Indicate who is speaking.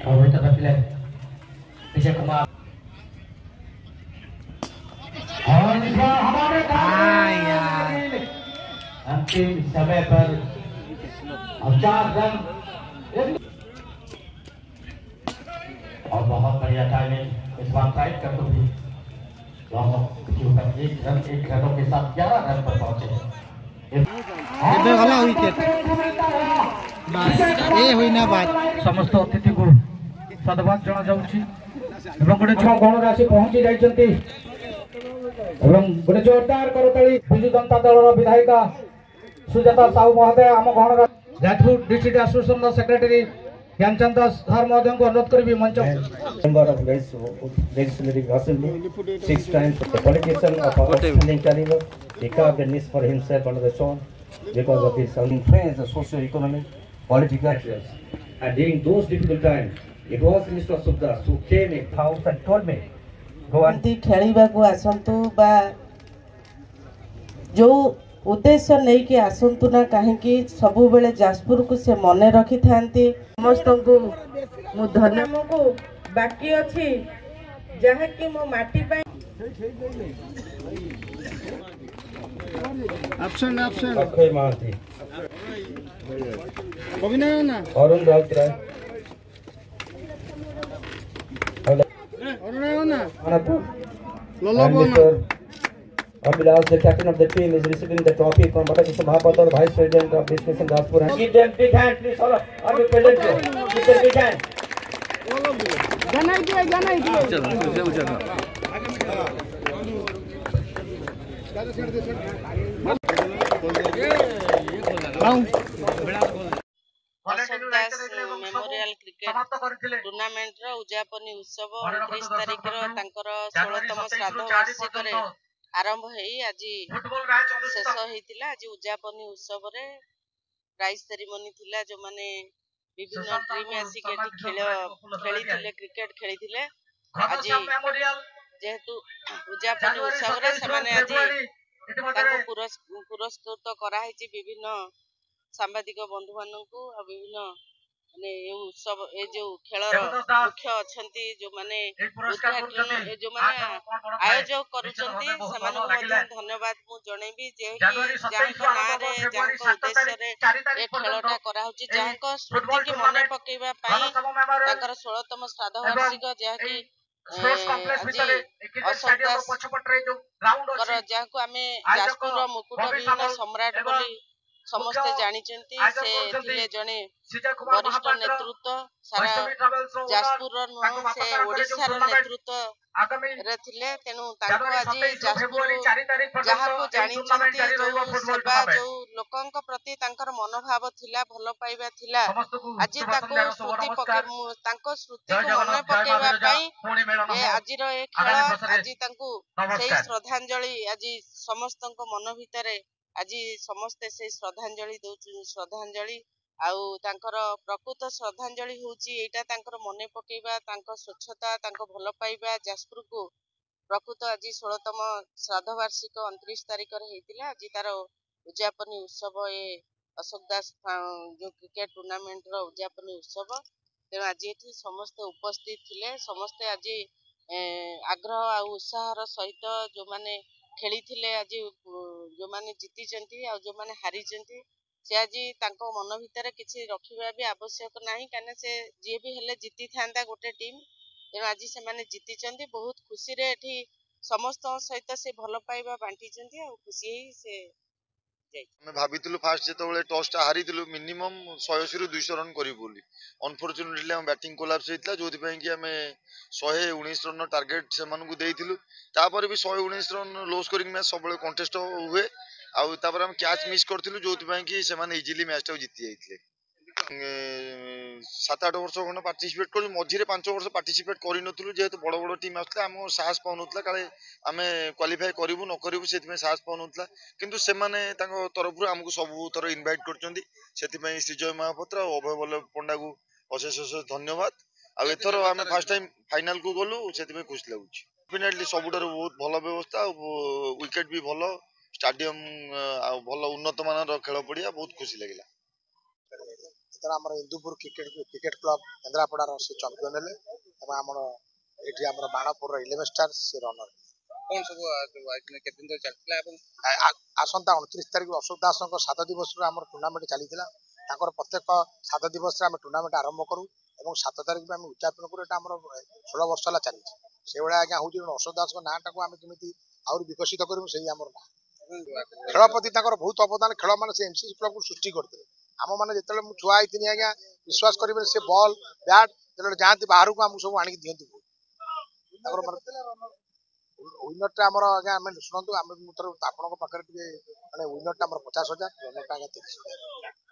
Speaker 1: रोहित रखिले विजय कुमार और हमारे अंतिम समय पर अब 4 रन और बहुत बढ़िया टाइमिंग इस बार टाइट कर दूंगी एक रनों के साथ 11 रन पर पहुंचे समस्त अतिथि को सदबाद जना जाउछि गोटे गण राशि पहुंची जाइछन्ति गोटे जोरदार करताली बिजु जनता दल विधायिका सुजाता साहू महोदय आम गण Jajpur district association secretary Dhyanchand Das sir महोदय को अनुरोध करी मंच
Speaker 2: member of legislative assembly 6 times a politician of outstanding caliber. He carved a niche for himself under the sun because of his influence of socio-economic political actions. And during those difficult times, it was Mr. Subdas who came in house and told me, go and
Speaker 3: खेलिबा को आसंतु बा जो उद्देश्य नहीं कि आसंतु ना कहीं सबु बेले जाजपुर को से मने रखी थांती समस्त को मु धन्यवाद को बाकी अछि जहा कि मो माटी पई
Speaker 4: ऑप्शन
Speaker 2: अक्षय महांती
Speaker 4: कविना ना
Speaker 2: अरुण राउतराय
Speaker 4: अरुण ना
Speaker 2: लोलो Abhilash, the captain of the team, is receiving the trophy from Bhatta Mahapatar, Vice President of this nation, Rajpur. Give them big hand, please. All are you present here? Give them big hand.
Speaker 3: Memorial cricket tournament रो उद्यापनी उत्सव 29 तारिख रो तांकर 16तम श्राद्ध वार्षिक आरंभ हेई आज शेष होइतिला आज उद्यापनी उत्सव रे प्राइज सेरेमनी थिला जो माने विभिन्न टीम आसी के खेली थिले क्रिकेट खेली थिले आज जेहेतु उद्यापनी उत्सव रे से माने आज ताको पुरस्कृत करा हेची विभिन्न सांबादिक बंधु मानन को विभिन्न माने उत्सव ए जो खेलर मुख्य अछंती जो माने उद्घाटन जो माने आयोजक करूचंती समान को धन्यवाद मु जणेबी जे कि जांको ना रे जांको उद्देश्य रे ए खेलटा करा होची जांको स्मृति की मने पकेबा पई ताकर 16तम श्राद्ध वार्षिक जे कि अशोक दास कर जाको आमे जाजपुर मुकुट विहीन सम्राट बोली समस्ते जानिचंती से थिले जने वरिष्ठ नेतृत्व सारा जाजपुर नुह से ओडिसा रो नेतृत्व रे थिले तेनु ताको आज जाजपुर जहा को जानिचंती जो सेवा जो लोकंक प्रति तांकर मनोभाव थिला भलो पाइबा थिला आज ताको स्मृति पके तांको स्मृति को मन पकेबा पई ए आज रो ए खेल आज तांको सेही श्रद्धांजलि आज समस्तक मन भितरे आज समस्ते से श्रद्धांजलि दउछु श्रद्धांजलि आउ तांकर प्रकृत श्रद्धांजलि होची एटा तांकर मने पकेबा तांको स्वच्छता तांको भलो पाइबा जाजपुर को प्रकृत आज 16तम श्राद्ध वार्षिक 29 तारिख रे हेतिला आज तार उद्यापनी उत्सव ए अशोक दास जो क्रिकेट टूर्नामेंट रो उद्यापनी उत्सव ते आज एठी समस्त उपस्थित थिले समस्त आज आग्रह आ उत्साह रो सहित जो माने खेली थिले आज जो माने जीति चंती आ जो माने हारी चंती से आज तांको मन भितर किछि रखिबा भी आवश्यक नाही काने से जे भी हेले जीति थांदा गोटे टीम ते आज से माने जीति चंती बहुत खुशी रे एठी समस्त सहित से भलो पाइबा बांटी चंती आ खुशी से
Speaker 5: मैं भावितलु फास्ट जेतबेले टॉस टा हारितलु मिनिमम 180 रु 200 रन करी बोली अनफॉर्चूनेटली हम बैटिंग कोलैप्स हेतला जोथि पई कि हमें 119 रन टारगेट से मानकु देइथिलु तापर भी 119 रन लो स्कोरिंग मैच सबले कंटेस्ट हुए आउ तापर हम कैच मिस करथिलु जोथि पई कि से माने इजीली मैच टा जीति जाइथिले 7-8 वर्ष खंड पार्टिसिपेट कर मझे 5 वर्ष पार्टिसिपेट कर जेहेतु बड़ बड़ टीम आसला आम साहस पाऊनुला काले आम क्वालिफाई करूँ न करूँ से साहस पाऊनुला किंतु से तरफ आमको सब थर इनवाइट कर श्रीजय महापात्र और अभय बल्लभ पंडा को अशेष अशेष धन्यवाद आथर आम फास्ट टाइम फाइनाल को गलु से खुशी लगुच डेफिनेटली सबुठार बहुत भल व्यवस्था विकेट भी भल स्टाडियम भल उन्नत मान खेल पड़िया बहुत खुशी लगे।
Speaker 4: ସେତେବେଳେ ଆମର ଇନ୍ଦୁପୁର କ୍ରିକେଟ କ୍ଲବ କେନ୍ଦ୍ରାପଡ଼ାର ସେ ଚମ୍ପିଅନ ହେଲେ ଏବଂ ଆମର ଏଠି ଆମର ବାଣପୁରର 11 ଷ୍ଟାର ସେ ରନର।
Speaker 6: କଣ ସବୁ କେତେ ଦିନ ଧରି ଚାଲିଥିଲା ଏବଂ
Speaker 4: ଆସନ୍ତା 29 ତାରିଖ ଅଶୋକ ଦାସଙ୍କ 7 ଦିବସରୁ ଆମର ଟୁର୍ଣ୍ଣାମେଣ୍ଟ ଚାଲିଥିଲା। ତାଙ୍କର ପ୍ରତ୍ୟେକ 7 ଦିବସରେ ଆମେ ଟୁର୍ଣ୍ଣାମେଣ୍ଟ ଆରମ୍ଭ କରୁ ଏବଂ 7 ତାରିଖ ଆମେ ଉଦ୍ଯାପନ କରୁ। ଏଟା ଆମର 16 ବର୍ଷ ହେଲା ଚାଲିଛି। ସେଇଭଳିଆ ଆଜ୍ଞା ହଉଛି ଅଶୋକ ଦାସଙ୍କ ନାଁଟାକୁ ଆମେ କେମିତି ଆହୁରି ବିକଶିତ କରିବୁ ସେଇ ଆମର ନାଁ। ଖେଳ ପ୍ରତି ତାଙ୍କର ବହୁତ ଅବଦାନ। ଖେଳ ମାନେ ସେ ଏମସିସି କ୍ଲବକୁ ସୃଷ୍ଟି କରିଥିଲେ। ଆମ ମାନେ ଯେତେବେଳେ ମୁଁ ଛୁଆ ହେଇଥିଲି ଆଜ୍ଞା ବିଶ୍ୱାସ କରିବେନି ସେ ବଲ୍ ବ୍ୟାଟ୍ ଯେତେବେଳେ ଯାଆନ୍ତି ବାହାରକୁ ଆମକୁ ସବୁ ଆଣିକି ଦିଅନ୍ତି। ତାଙ୍କର ୱିନରଟା ଆମର ଆଜ୍ଞା ଆମେ ଶୁଣନ୍ତୁ ଆମେ ମୁଁ ଥର ଆପଣଙ୍କ ପାଖରେ ଟିକେ ମାନେ ୱିନରଟା ଆମର 50,000 ରନରଟା ଆଜ୍ଞା 30,000।